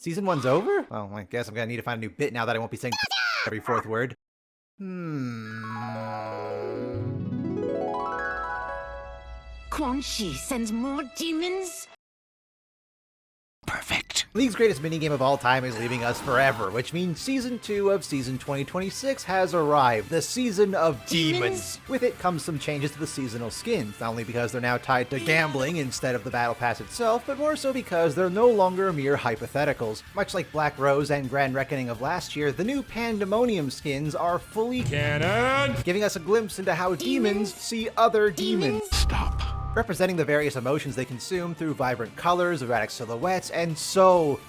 Season 1's over? Well, I guess I'm gonna need to find a new bit now that I won't be saying every fourth word. Quan Chi sends more demons? Perfect. League's greatest minigame of all time is leaving us forever, which means Season 2 of Season 2026 has arrived, the Season of Demons. With it comes some changes to the seasonal skins, not only because they're now tied to gambling instead of the Battle Pass itself, but more so because they're no longer mere hypotheticals. Much like Black Rose and Grand Reckoning of last year, the new Pandemonium skins are fully canon, giving us a glimpse into how demons see other demons. Stop. Representing the various emotions they consume through vibrant colors, erratic silhouettes, and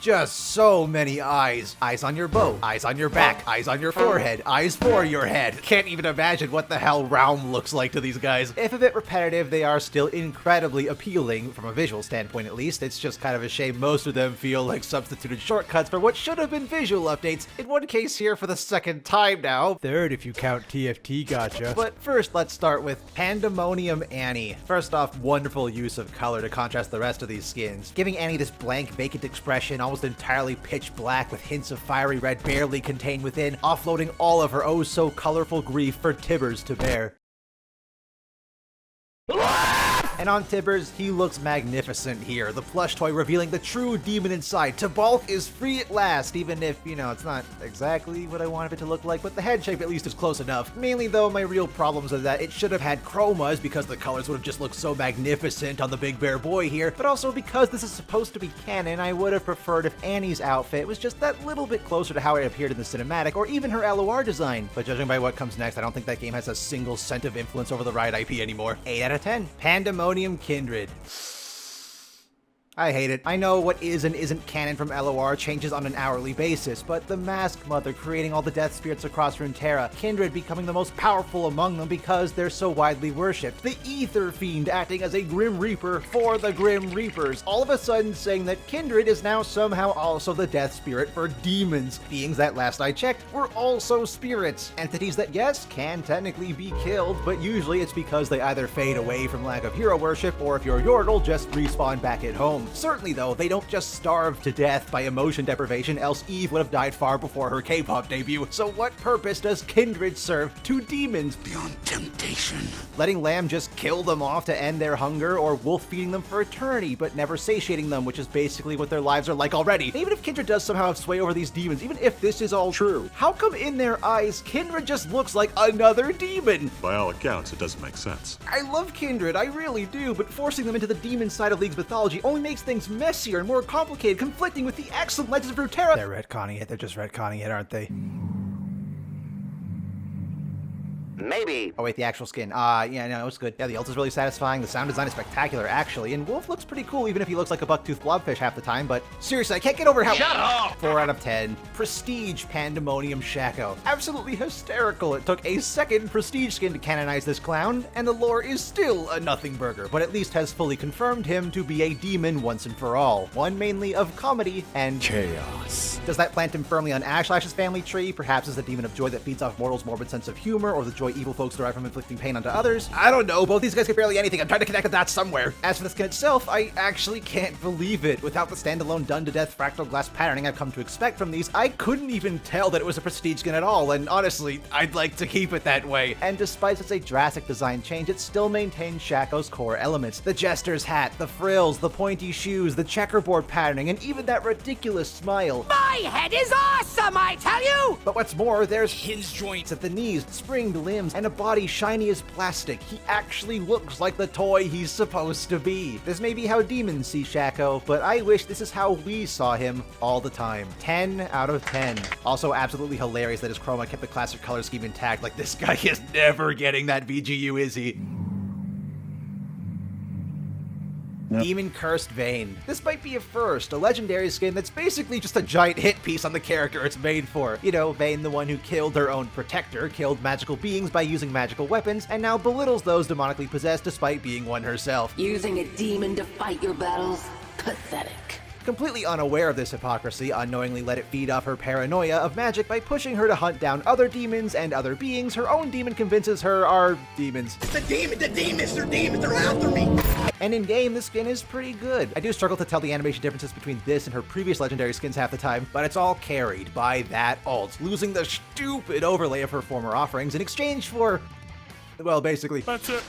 just so many eyes. Eyes on your boat, eyes on your back, eyes on your forehead, eyes for your head. Can't even imagine what the hell Realm looks like to these guys. If a bit repetitive, they are still incredibly appealing, from a visual standpoint at least. It's just kind of a shame most of them feel like substituted shortcuts for what should have been visual updates. In one case here for the second time now. Third if you count TFT gotcha. But first, let's start with Pandemonium Annie. First off, wonderful use of color to contrast the rest of these skins, giving Annie this blank, vacant expression, almost entirely pitch black with hints of fiery red barely contained within, offloading all of her oh-so-colorful grief for Tibbers to bear. And on Tibbers, he looks magnificent here, the plush toy revealing the true demon inside. Tibalk is free at last, even if, you know, it's not exactly what I wanted it to look like, but the head shape at least is close enough. Mainly though, my real problems are that it should have had chromas because the colors would have just looked so magnificent on the big bear boy here, but also because this is supposed to be canon, I would have preferred if Annie's outfit was just that little bit closer to how it appeared in the cinematic, or even her LOR design. But judging by what comes next, I don't think that game has a single cent of influence over the Riot IP anymore. 8 out of 10. Pandemonium Kindred. I hate it. I know what is and isn't canon from LOR changes on an hourly basis, but the Mask Mother creating all the death spirits across Runeterra, Kindred becoming the most powerful among them because they're so widely worshipped, the Ether Fiend acting as a Grim Reaper for the Grim Reapers, all of a sudden saying that Kindred is now somehow also the death spirit for demons, beings that last I checked were also spirits, entities that yes, can technically be killed, but usually it's because they either fade away from lack of hero worship, or if you're Yordle, just respawn back at home. Certainly though, they don't just starve to death by emotion deprivation, else Eve would have died far before her K-pop debut. So what purpose does Kindred serve to demons? Beyond temptation. Letting Lamb just kill them off to end their hunger, or wolf feeding them for eternity, but never satiating them, which is basically what their lives are like already. And even if Kindred does somehow have sway over these demons, even if this is all true, how come in their eyes, Kindred just looks like another demon? By all accounts, it doesn't make sense. I love Kindred, I really do, but forcing them into the demon side of League's mythology only makes things messier and more complicated, conflicting with the excellent Legends of Runeterra. They're retconning it, they're just retconning it, aren't they? Maybe. Oh wait, the actual skin. Yeah, no, it's good. Yeah, the ult is really satisfying. The sound design is spectacular, actually. And Wolf looks pretty cool, even if he looks like a buck-toothed blobfish half the time. But seriously, I can't get over how— Shut up! 4 out of 10. Prestige Pandemonium Shaco. Absolutely hysterical. It took a second Prestige skin to canonize this clown, and the lore is still a nothing burger, but at least has fully confirmed him to be a demon once and for all. One mainly of comedy and chaos. Does that plant him firmly on Ashlash's family tree? Perhaps as the demon of joy that feeds off mortals' morbid sense of humor, or the joy evil folks derive from inflicting pain onto others? I don't know, both these guys get barely anything. I'm trying to connect the dots somewhere. As for the skin itself, I actually can't believe it. Without the standalone done-to-death fractal glass patterning I've come to expect from these, I couldn't even tell that it was a Prestige skin at all, and honestly, I'd like to keep it that way. And despite such a drastic design change, it still maintains Shaco's core elements. The Jester's hat, the frills, the pointy shoes, the checkerboard patterning, and even that ridiculous smile. My head is awesome, I tell you! But what's more, there's hinge joints at the knees, springed limbs, and a body shiny as plastic. He actually looks like the toy he's supposed to be. This may be how demons see Shaco, but I wish this is how we saw him all the time. 10 out of 10. Also absolutely hilarious that his chroma kept the classic color scheme intact. Like, this guy is never getting that VGU, is he? Demon Cursed Vayne. This might be a first, a legendary skin that's basically just a giant hit piece on the character it's made for. You know, Vayne, the one who killed her own protector, killed magical beings by using magical weapons, and now belittles those demonically possessed despite being one herself. Using a demon to fight your battles? Pathetic. Completely unaware of this hypocrisy, unknowingly let it feed off her paranoia of magic by pushing her to hunt down other demons and other beings her own demon convinces her are demons. The demons, they're demons, they're after me! And in-game, the skin is pretty good. I do struggle to tell the animation differences between this and her previous legendary skins half the time, but it's all carried by that alt, losing the stupid overlay of her former offerings in exchange for, well, basically, That's it.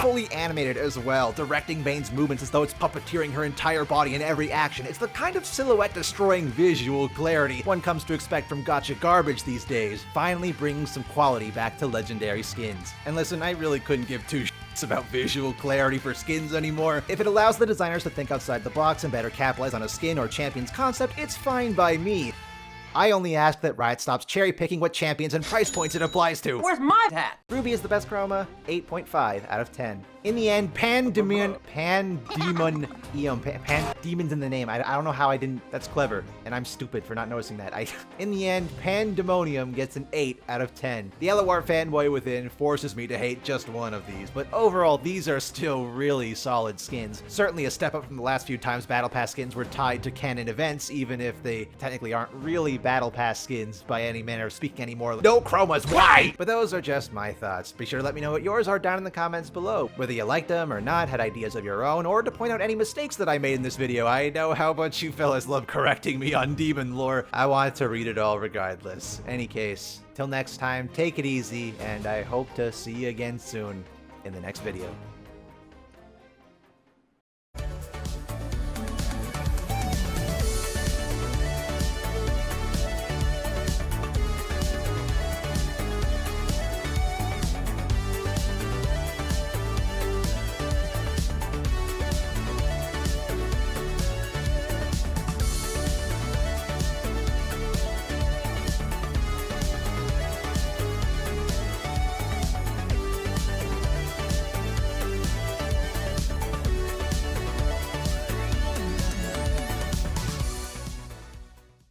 fully animated as well, directing Bane's movements as though it's puppeteering her entire body in every action. It's the kind of silhouette-destroying visual clarity one comes to expect from gacha garbage these days, finally bringing some quality back to legendary skins. And listen, I really couldn't give two shits about visual clarity for skins anymore. If it allows the designers to think outside the box and better capitalize on a skin or champion's concept, it's fine by me. I only ask that Riot stops cherry-picking what champions and price points it applies to. Where's my hat? Ruby is the best chroma, 8.5 out of 10. In the end, Pandemonium in the name. I don't know how I didn't, that's clever, and I'm stupid for not noticing that. In the end, Pandemonium gets an 8 out of 10. The LOR fanboy within forces me to hate just one of these, but overall, these are still really solid skins. Certainly a step up from the last few times Battle Pass skins were tied to canon events, even if they technically aren't really Battle Pass skins by any manner of speaking anymore. No chromas, why? But those are just my thoughts. Be sure to let me know what yours are down in the comments below. Whether you liked them or not, had ideas of your own, or to point out any mistakes that I made in this video. I know how much you fellas love correcting me on demon lore. I wanted to read it all regardless. Any case, till next time, take it easy, and I hope to see you again soon in the next video.